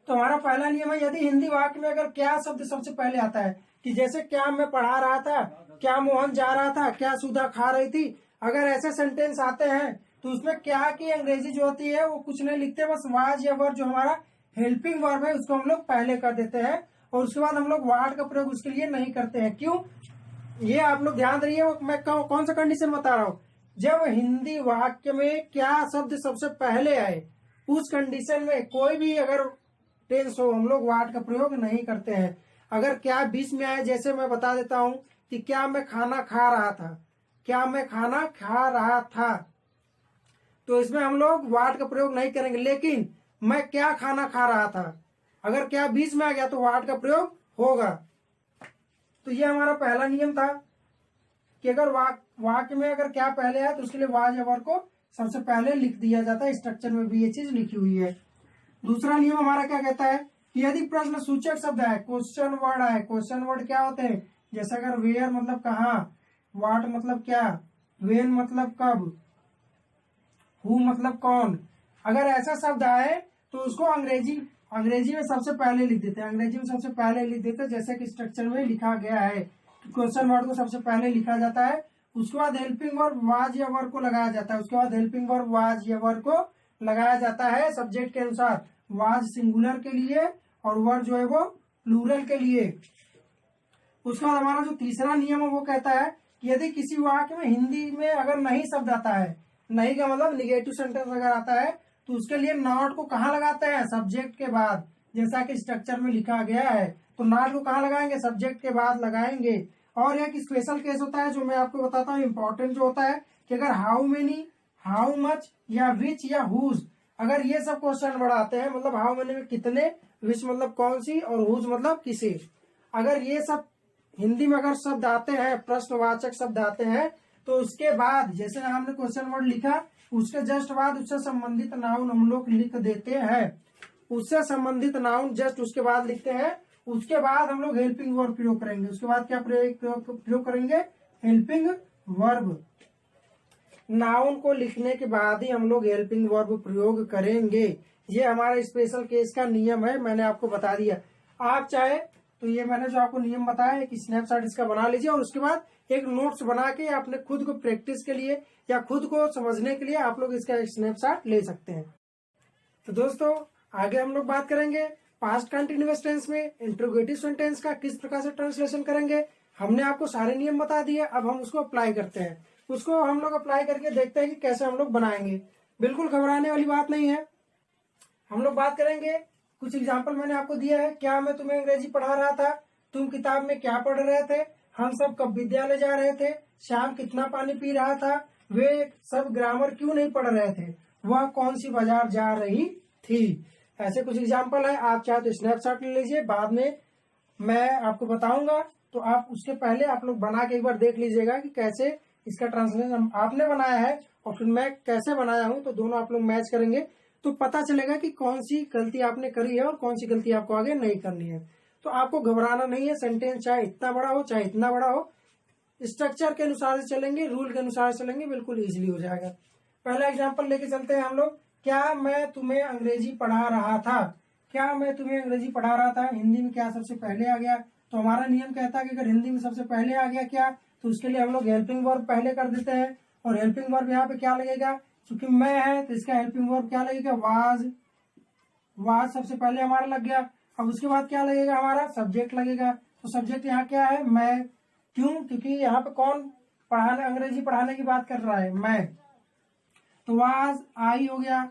Speaker 1: तो हमारा पहला नियम है, यदि हिंदी वाक्य में अगर क्या शब्द सबसे पहले आता है, कि जैसे क्या मैं पढ़ा रहा था, क्या मोहन जा रहा था, क्या सुधा खा रही थी, अगर ऐसे सेंटेंस आते हैं तो उसमें क्या की अंग्रेजी जो होती है वो कुछ नहीं लिखते, बस वाज या वर जो हमारा हेल्पिंग वर्ब है उसको हम लोग पहले कर देते हैं, और उसके बाद हम लोग वाट का प्रयोग उसके लिए नहीं करते हैं। क्यों, ये आप लोग ध्यान रखिए, मैं कौन सा कंडीशन बता रहा हूँ, जब हिंदी वाक्य में क्या शब्द सबसे पहले आए उस कंडीशन में कोई भी अगर टेंस हो हम लोग वाट का प्रयोग नहीं करते हैं। अगर क्या बीच में आए, जैसे मैं बता देता हूं कि क्या मैं खाना खा रहा था, क्या मैं खाना खा रहा था, तो इसमें हम लोग वाट का प्रयोग नहीं करेंगे। लेकिन मैं क्या खाना खा रहा था, अगर क्या बीच में आ गया तो वाट का प्रयोग होगा। तो ये हमारा पहला नियम था कि अगर वाक्य में अगर क्या पहले आए तो उसके लिए वाज या वर को सबसे पहले लिख दिया जाता है। स्ट्रक्चर में भी ये चीज लिखी हुई है। दूसरा नियम हमारा क्या कहता है कि यदि प्रश्न सूचक शब्द है, क्वेश्चन वर्ड है, क्वेश्चन वर्ड क्या होते हैं, जैसे अगर वेयर मतलब कहाँ, व्हाट मतलब क्या, वेन मतलब कब, हु मतलब कौन, अगर ऐसा शब्द आए तो उसको अंग्रेजी में सबसे पहले लिख देते हैं। अंग्रेजी में सबसे पहले लिख देते हैं जैसे कि स्ट्रक्चर में लिखा गया है। क्वेश्चन वर्ड को सबसे पहले लिखा जाता है, उसके बाद हेल्पिंग वर्ब वाज या वर को लगाया जाता है। उसके बाद हेल्पिंग वर्ब वाज या वर को लगाया जाता है सब्जेक्ट के अनुसार, वाज सिंगुलर के लिए और वर जो है वो प्लूरल के लिए। उसके बाद हमारा जो तीसरा नियम है वो कहता है कि यदि किसी वाक्य में हिंदी में अगर नहीं शब्द आता है, नहीं का मतलब निगेटिव सेंटेंस अगर आता है, तो उसके लिए नॉट को कहाँ लगाते हैं, सब्जेक्ट के बाद, जैसा कि स्ट्रक्चर में लिखा गया है। तो नॉट को कहाँ लगाएंगे, सब्जेक्ट के बाद लगाएंगे। और एक स्पेशल केस होता है जो मैं आपको बताता हूँ, इंपॉर्टेंट जो होता है कि अगर हाउ मेनी, हाउ मच या विच या हुज, अगर ये सब क्वेश्चन वर्ड आते हैं, मतलब हाउ मेनी में कितने, विच मतलब कौन सी, और हुज मतलब किसे, अगर ये सब हिंदी में अगर शब्द आते हैं, प्रश्नवाचक शब्द आते हैं, तो उसके बाद जैसे हमने क्वेश्चन वर्ड लिखा उसके जस्ट बाद उससे संबंधित नाउन हम लोग लिख देते हैं। उससे संबंधित नाउन जस्ट उसके बाद लिखते हैं। उसके बाद हम लोग हेल्पिंग वर्ब प्रयोग करेंगे। उसके बाद क्या प्रयोग करेंगे, हेल्पिंग वर्ब। नाउन को लिखने के बाद ही हम लोग हेल्पिंग वर्ब प्रयोग करेंगे। ये हमारा स्पेशल केस का नियम है, मैंने आपको बता दिया। आप चाहे तो ये मैंने जो आपको नियम बताया एक स्नैपशॉट इसका बना लीजिए और उसके बाद एक नोट्स बना के अपने खुद को प्रैक्टिस के लिए या खुद को समझने के लिए आप लोग इसका एक स्नैपशॉट ले सकते हैं। तो दोस्तों आगे हम लोग बात करेंगे पास्ट कंटिन्यूअस टेंस में इंट्रोगेटिव सेंटेंस का किस प्रकार से ट्रांसलेशन करेंगे। हमने आपको सारे नियम बता दिए, अब हम उसको अप्लाई करते हैं। उसको हम लोग अप्लाई करके देखते हैं कि कैसे हम लोग बनाएंगे। बिल्कुल घबराने वाली बात नहीं है। हम लोग बात करेंगे, कुछ एग्जाम्पल मैंने आपको दिया है। क्या मैं तुम्हें अंग्रेजी पढ़ा रहा था? तुम किताब में क्या पढ़ रहे थे? हम सब कब विद्यालय जा रहे थे? शाम कितना पानी पी रहा था? वे सब ग्रामर क्यों नहीं पढ़ रहे थे? वह कौन सी बाजार जा रही थी? ऐसे कुछ एग्जाम्पल है। आप चाहे तो स्नैपशॉट ले लीजिए, बाद में मैं आपको बताऊंगा, तो आप उसके पहले आप लोग बना के एक बार देख लीजिएगा कि कैसे इसका ट्रांसलेशन आपने बनाया है और फिर मैं कैसे बनाया हूं। तो दोनों आप लोग मैच करेंगे तो पता चलेगा कि कौन सी गलती आपने करी है और कौन सी गलती आपको आगे नहीं करनी है। तो आपको घबराना नहीं है। सेंटेंस चाहे इतना बड़ा हो चाहे इतना बड़ा हो, स्ट्रक्चर के अनुसार से चलेंगे, रूल के अनुसार चलेंगे, बिल्कुल इजीली हो जाएगा। पहला एग्जांपल लेके चलते हैं हम लोग। क्या मैं तुम्हें अंग्रेजी पढ़ा रहा था? क्या मैं तुम्हें अंग्रेजी पढ़ा रहा था, हिंदी में क्या सबसे पहले आ गया? तो हमारा नियम कहता है कि अगर हिंदी में सबसे पहले आ गया क्या, तो उसके लिए हम लोग हेल्पिंग वर्ब पहले कर देते हैं। और हेल्पिंग वर्ब यहाँ पे क्या लगेगा? क्योंकि मैं है तो इसका हेल्पिंग वर्ब क्या लगेगा? वाज सबसे पहले हमारा लग गया। अब उसके बाद क्या लगेगा? हमारा सब्जेक्ट लगेगा। तो सब्जेक्ट यहाँ क्या है? मैं। क्यों? क्योंकि यहाँ पे कौन पढ़ाने, अंग्रेजी पढ़ाने की बात कर रहा है? मैं। तो वाज आई हो गया।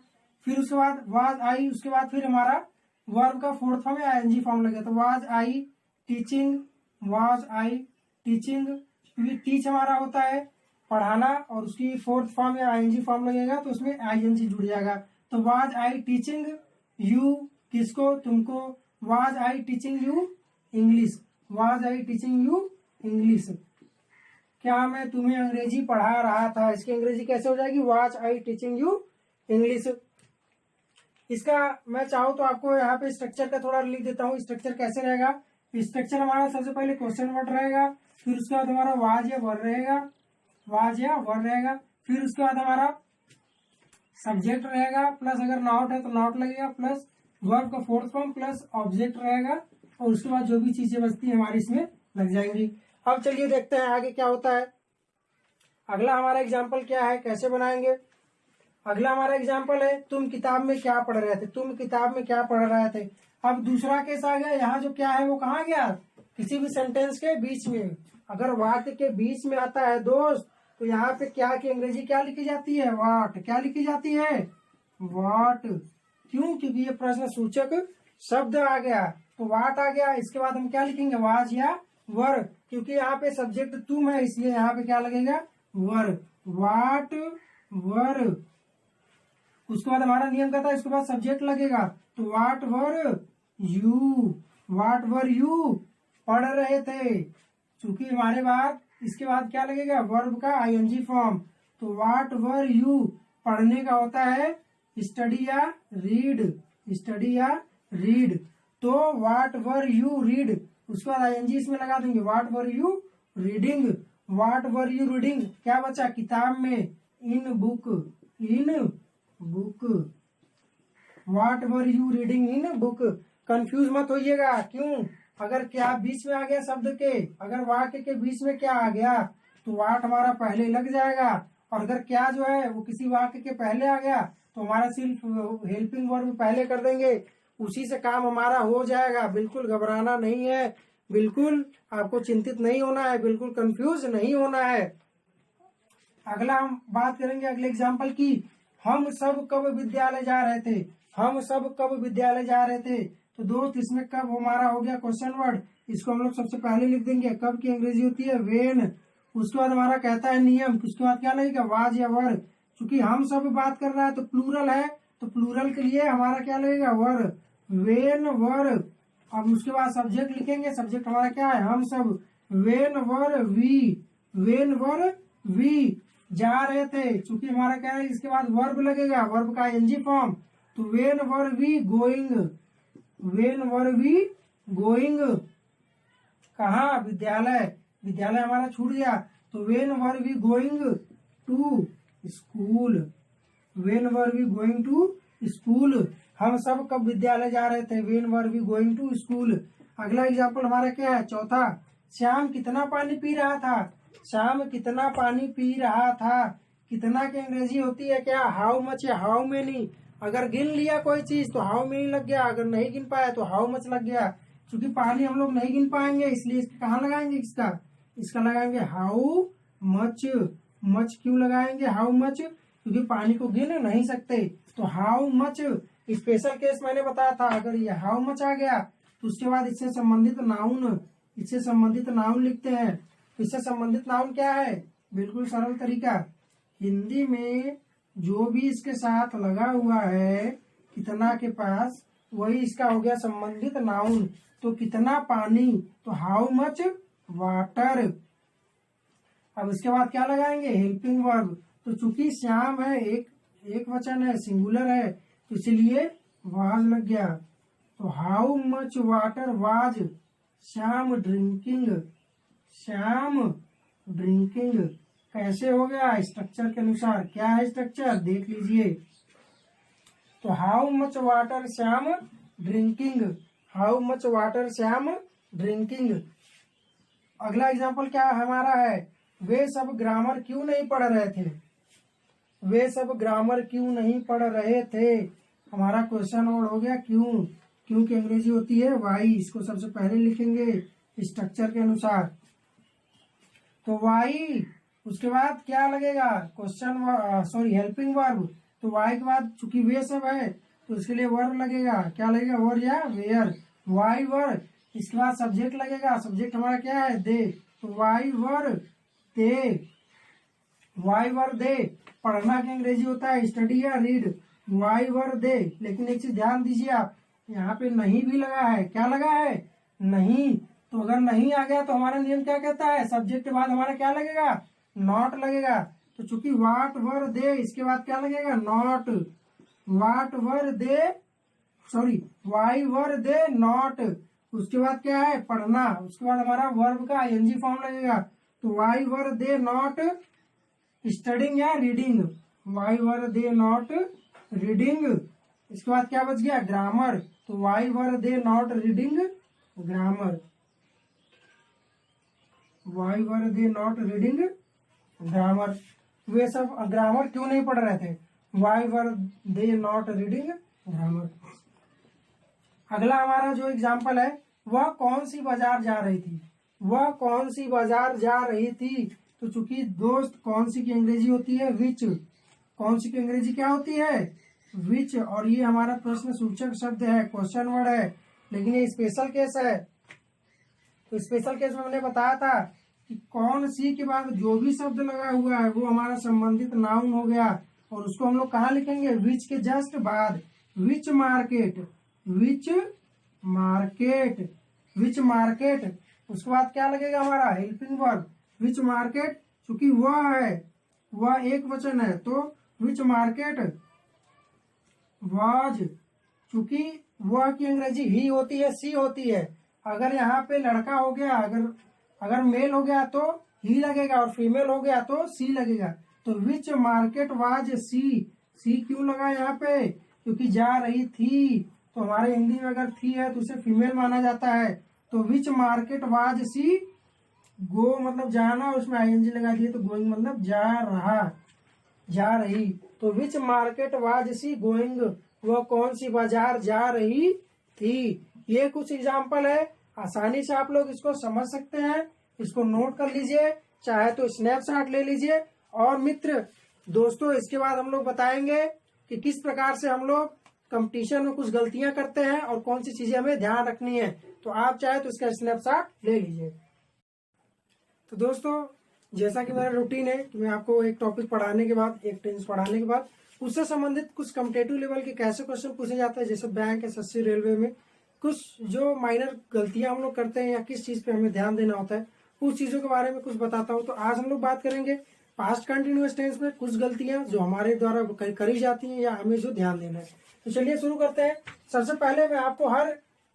Speaker 1: फिर उसके बाद वाज आई, उसके बाद फिर हमारा वर्ब का फोर्थ फॉर्म या आईएनजी फॉर्म लगेगा। तो was I teaching, was I teaching. क्योंकि टीच हमारा होता है पढ़ाना और उसकी फोर्थ फॉर्म या आईएनजी फॉर्म लगेगा तो उसमें आईएनजी जुड़ जाएगा। तो वाज आई टीचिंग यू, किसको? तुमको। Was I teaching you English, was I teaching you English. क्या मैं तुम्हें अंग्रेजी पढ़ा रहा था, इसकी अंग्रेजी कैसे हो जाएगी? Was I teaching you English. इसका मैं चाहूँ तो आपको यहाँ पे स्ट्रक्चर का थोड़ा लिख देता हूँ। स्ट्रक्चर कैसे रहेगा? स्ट्रक्चर हमारा सबसे पहले क्वेश्चन वर्ड रहेगा, फिर उसके बाद हमारा वाज या वर रहेगा, वाज या वर रहेगा। फिर उसके बाद हमारा सब्जेक्ट रहेगा, प्लस अगर नॉट है तो नॉट लगेगा, प्लस वर्ब का फोर्थ फॉर्म प्लस ऑब्जेक्ट रहेगा। और उसके बाद जो भी चीजें बचती है हमारी इसमें लग जाएंगी। अब चलिए देखते हैं आगे क्या होता है। अगला हमारा एग्जाम्पल क्या है, कैसे बनाएंगे? अगला हमारा एग्जाम्पल है, तुम किताब में क्या पढ़ रहे थे? तुम किताब में क्या पढ़ रहे थे? अब दूसरा केस आ गया। यहाँ जो क्या है वो कहाँ गया? किसी भी सेंटेंस के बीच में। अगर वाक्य के बीच में आता है दोस्त, तो यहाँ पे क्या की अंग्रेजी क्या लिखी जाती है? वाट। क्या लिखी जाती है? वाट। क्यों? क्योंकि ये प्रश्न सूचक शब्द आ गया, तो वाट आ गया। इसके बाद हम क्या लिखेंगे? वाज या वर। क्योंकि यहाँ पे सब्जेक्ट तुम है, इसलिए यहाँ पे क्या लगेगा? वर। वाट वर। उसके बाद हमारा नियम कहता है इसके बाद सब्जेक्ट लगेगा, तो वाट were you, watt were you पढ़ रहे थे। चूंकि हमारे बाद इसके बाद क्या लगेगा? वर्ब का आईएनजी फॉर्म। तो वाट वर यू पढ़ने का होता है स्टडी या रीड, स्टडी या रीड। तो वाट वर यू रीड, उसके बाद आईएनजी इसमें लगा देंगे। What were you reading, what were you reading. क्या बचा? किताब में, in book, in book. What were you reading in book. Confuse मत होइएगा। क्यों? अगर क्या बीच में आ गया शब्द के, अगर वाक्य के बीच में क्या आ गया तो वाट हमारा पहले लग जाएगा। और अगर क्या जो है वो किसी वाक्य के पहले आ गया तो हमारा सिर्फ हेल्पिंग वर्ब पहले कर देंगे, उसी से काम हमारा हो जाएगा। बिल्कुल घबराना नहीं है, बिल्कुल आपको चिंतित नहीं होना है, बिल्कुल कंफ्यूज नहीं होना है। अगला हम बात करेंगे अगले एग्जाम्पल की। हम सब कब विद्यालय जा रहे थे? हम सब कब विद्यालय जा रहे थे? तो दोस्त इसमें कब हमारा हो गया क्वेश्चन वर्ड, इसको हम लोग सबसे पहले लिख देंगे। कब की अंग्रेजी होती है? वेन। उसके बाद हमारा कहता है नियम, उसके बाद क्या लगेगा? वाज या वर। क्योंकि हम सब बात कर रहा है तो प्लूरल है, तो प्लूरल के लिए हमारा क्या लगेगा? वर। वेन वर। अब उसके बाद सब्जेक्ट लिखेंगे। सब्जेक्ट हमारा क्या है? हम सब। When were we, when were we जा रहे थे। चूंकि हमारा क्या है? इसके बाद वर्ब लगेगा, वर्ब का आईएनजी फॉर्म। तो when were we going, when were we going कहा? विद्यालय। विद्यालय हमारा छूट गया, तो when were we going to school. When were we going to school, हम सब कब विद्यालय जा रहे थे, when were we going to school. अगला एग्जाम्पल हमारा क्या है, चौथा, श्याम कितना पानी पी रहा था। श्याम कितना पानी पी रहा था। कितना की अंग्रेजी होती है क्या, हाउ मच या हाउ मेनी। अगर गिन लिया कोई चीज तो हाउ मेनी लग गया, अगर नहीं गिन पाया तो हाउ मच लग गया। क्योंकि पानी हम लोग नहीं गिन पाएंगे इसलिए कहाँ लगाएंगे, इसका लगाएंगे हाउ मच। मच क्यों लगाएंगे हाउ मच, क्योंकि पानी को गिन नहीं सकते। तो हाउ मच स्पेशल केस मैंने बताया था, अगर ये हाउ मच आ गया तो उसके बाद इससे संबंधित नाउन लिखते हैं। इससे संबंधित नाउन क्या है, बिल्कुल सरल तरीका, हिंदी में जो भी इसके साथ लगा हुआ है कितना के पास, वही इसका हो गया संबंधित नाउन। तो कितना पानी, तो हाउ मच वाटर। अब इसके बाद क्या लगाएंगे, हेल्पिंग वर्ब। तो चूंकि श्याम है, एक वचन है, सिंगुलर है, तो इसलिए वाज लग गया। तो how much water was Shyam drinking. Shyam drinking कैसे हो गया, स्ट्रक्चर के अनुसार। क्या है स्ट्रक्चर, देख लीजिए। तो how much water Shyam drinking, how much water Shyam drinking. अगला एग्जाम्पल क्या हमारा है, वे सब ग्रामर क्यों नहीं पढ़ रहे थे। वे सब ग्रामर क्यों नहीं पढ़ रहे थे। हमारा क्वेश्चन वर्ड हो गया क्यों। क्यों की अंग्रेजी होती है वाई। इसको सबसे पहले लिखेंगे स्ट्रक्चर के अनुसार। तो वाई, उसके बाद क्या लगेगा, क्वेश्चन हेल्पिंग वर्ब। तो वाई के बाद चूंकि वे सब है तो इसके लिए वर्ब लगेगा। क्या लगेगा, वर या वेयर। वाई वर, इसके बाद सब्जेक्ट लगेगा। सब्जेक्ट हमारा क्या है, दे। तो why were they, Y were दे। पढ़ना की अंग्रेजी होता है स्टडी या रीड। वाई वर दे। लेकिन एक चीज ध्यान दीजिए आप, यहाँ पे नहीं भी लगा है। क्या लगा है, नहीं। तो अगर नहीं आ गया तो हमारा नियम क्या कहता है, सब्जेक्ट के बाद हमारा क्या लगेगा, नॉट लगेगा। तो चूंकि वाट वर दे, इसके बाद क्या लगेगा, not. What were they, sorry, why were they not. उसके बाद क्या है, पढ़ना। उसके बाद हमारा वर्ब का आईएनजी फॉर्म लगेगा। तो why were they not studying या reading. Why were they not reading. इसके बाद क्या बच गया, ग्रामर। तो why were they not reading grammar. Why were they not reading grammar. वे सब ग्रामर क्यों नहीं पढ़ रहे थे, why were they not reading grammar. अगला हमारा जो एग्जाम्पल है, वह कौन सी बाजार जा रही थी। वह कौन सी बाजार जा रही थी। तो चूंकि दोस्त कौन सी की अंग्रेजी होती है, विच। कौन सी की अंग्रेजी क्या होती है, विच। और ये हमारा प्रश्न सूचक शब्द है, क्वेश्चन वर्ड है। लेकिन ये स्पेशल केस है। तो स्पेशल केस में मैंने बताया था कि कौन सी के बाद जो भी शब्द लगा हुआ है वो हमारा संबंधित नाउन हो गया। और उसको हम लोग कहाँ लिखेंगे, विच के जस्ट बाद। विच मार्केट, विच मार्केट, विच मार्केट। उसके बाद क्या लगेगा हमारा, हेल्पिंग वर्ब। विच मार्केट, चूंकि वह है, वह एक वचन है, तो विच मार्केट वाज। चूंकि वह की अंग्रेजी ही होती है, सी होती है। अगर यहाँ पे लड़का हो गया, अगर मेल हो गया तो ही लगेगा, और फीमेल हो गया तो सी लगेगा। तो विच मार्केट वाज सी। सी क्यों लगा यहाँ पे, क्योंकि जा रही थी। तो हमारे हिंदी में अगर थी है तो उसे फीमेल माना जाता है। तो विच मार्केट वाज सी, गो मतलब जाना, उसमें आईएनजी लगा दिए तो गोइंग मतलब जा रहा, जा रही। तो विच मार्केट वाज सी गोइंग, वह कौन सी बाजार जा रही थी। ये कुछ एग्जाम्पल है, आसानी से आप लोग इसको समझ सकते हैं। इसको नोट कर लीजिए, चाहे तो स्नैपशॉट ले लीजिए। और मित्र दोस्तों, इसके बाद हम लोग बताएंगे कि किस प्रकार से हम लोग कंपटीशन में कुछ गलतियां करते हैं और कौन सी चीजें हमें ध्यान रखनी है। तो आप चाहे तो इसका स्नैपशॉट ले लीजिए। तो दोस्तों, जैसा कि मेरा रूटीन है कि मैं आपको एक टॉपिक पढ़ाने के बाद, एक टेंस पढ़ाने के बाद उससे संबंधित कुछ कॉम्पिटिटिव लेवल के कैसे क्वेश्चन पूछे जाते हैं, जैसे बैंक, एसएससी, रेलवे में कुछ जो माइनर गलतियां हम लोग करते हैं या किस चीज पे हमें ध्यान देना होता है, उस चीजों के बारे में कुछ बताता हूँ। तो आज हम लोग बात करेंगे पास्ट कंटिन्यूअस टेंस में कुछ गलतियां जो हमारे द्वारा करी जाती हैं या हमें जो ध्यान देना है। तो चलिए शुरू करते हैं। सबसे पहले मैं आपको हर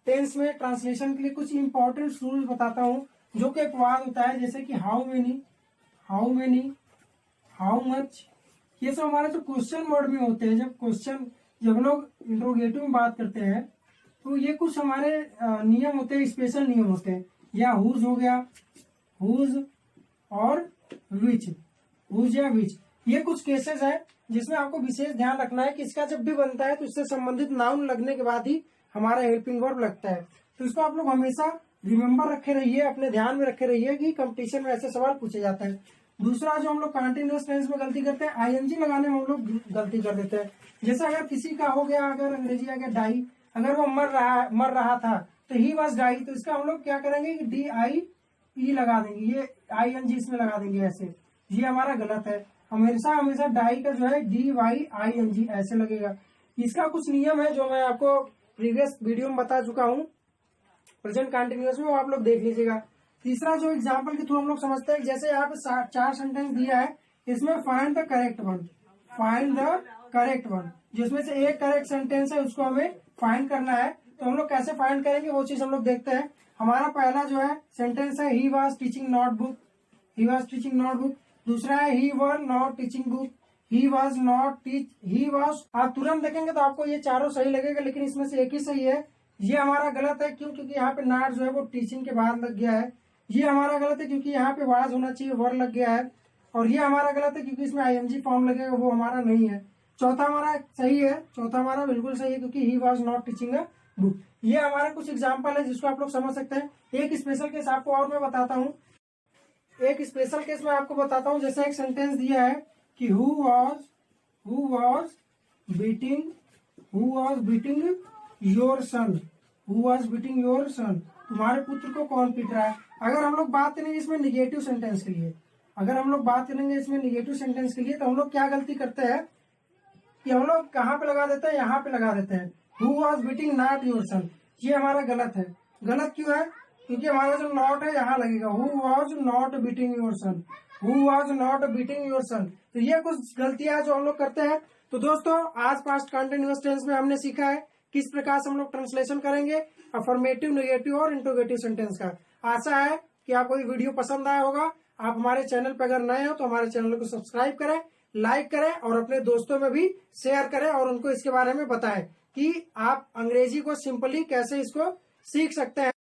Speaker 1: टेंस में ट्रांसलेशन के लिए कुछ इंपॉर्टेंट रूल्स बताता हूँ, जो कि एक वाक्य होता है, जैसे कि how many, how many, how much, ये सब हमारे जो क्वेश्चन वर्ड में होते हैं, जब लोग इंट्रोगेटिव में बात करते हैं तो ये कुछ हमारे नियम होते हैं, स्पेशल नियम होते हैं। या हुज हो गया, हुज और विच, हुज या विच, ये कुछ केसेस है जिसमें आपको विशेष ध्यान रखना है कि इसका जब भी बनता है तो इससे संबंधित नाउन लगने के बाद ही हमारा हेल्पिंग वर्ब लगता है। तो इसको आप लोग हमेशा रिमेम्बर रखे रहिए, अपने ध्यान में रखे रहिए कि कंपटीशन में ऐसे सवाल पूछे जाता है। दूसरा जो हम लोग कंटिन्यूअस टेंस में गलती करते हैं, आईएनजी लगाने में हम लोग गलती कर देते हैं। जैसे अगर किसी का हो गया, अगर अंग्रेजी आ गया डाई, अगर वो मर रहा था तो ही वॉज डाई, तो इसका हम लोग क्या करेंगे कि DIE लगा देंगे, ये ING इसमें लगा देंगे ऐसे, ये हमारा गलत है। हमेशा डाई का जो है DYING ऐसे लगेगा। इसका कुछ नियम है जो मैं आपको प्रीवियस वीडियो में बता चुका हूँ प्रेजेंट कंटिन्यूअस में, वो आप लोग देख लीजिएगा। तीसरा जो एग्जाम्पल के थ्रू हम लोग समझते हैं, जैसे यहाँ पे 4 सेंटेंस दिया है, इसमें find the correct one, find the correct one, जिसमें से एक करेक्ट सेंटेंस है उसको हमें फाइंड करना है। तो हम लोग कैसे फाइंड करेंगे वो चीज हम लोग देखते हैं। हमारा पहला जो है सेंटेंस है he was teaching notebook, he was teaching notebook. दूसरा है he were not teaching book, he was not teach, he was. आप तुरंत देखेंगे तो आपको ये चारों सही लगेगा, लेकिन इसमें से एक ही सही है। ये हमारा गलत है, क्यों? क्योंकि यहाँ पे नॉट जो है वो टीचिंग के बाहर लग गया है। ये हमारा गलत है क्योंकि यहाँ पे वाज होना चाहिए, वर लग गया है। और ये हमारा गलत है क्योंकि इसमें ING फॉर्म लगेगा, वो हमारा नहीं है। चौथा हमारा सही है, चौथा हमारा बिल्कुल सही है क्योंकि ही was not teaching a book. ये हमारे कुछ एग्जाम्पल है जिसको आप लोग समझ सकते हैं। एक स्पेशल केस आपको और मैं बताता हूँ, एक स्पेशल केस में आपको बताता हूँ। जैसे एक सेंटेंस दिया है कि who was beating your son, who was beating your son, तुम्हारे पुत्र को कौन पीट रहा है। अगर हम लोग बात करेंगे इसमें निगेटिव सेंटेंस के लिए, अगर हम लोग बात करेंगे इसमें निगेटिव सेंटेंस के लिए, तो हम लोग क्या गलती करते हैं कि हम लोग कहाँ पे लगा देते हैं, यहाँ पे लगा देते हैं, who was beating not your son. ये हमारा गलत है। गलत क्यों है? क्योंकि हमारा जो नॉट है यहाँ लगेगा, who was not beating your son, who was not beating your son. तो ये कुछ गलतियां जो हम लोग करते हैं। तो दोस्तों आज पास्ट कंटिन्यूअस टेंस में हमने सीखा है किस प्रकार से हम लोग ट्रांसलेशन करेंगे अफर्मेटिव, नेगेटिव और इंट्रोगेटिव सेंटेंस का। आशा है कि आपको ये वीडियो पसंद आया होगा। आप हमारे चैनल पर अगर नए हो तो हमारे चैनल को सब्सक्राइब करें, लाइक करें और अपने दोस्तों में भी शेयर करें और उनको इसके बारे में बताएं कि आप अंग्रेजी को सिंपली कैसे इसको सीख सकते हैं।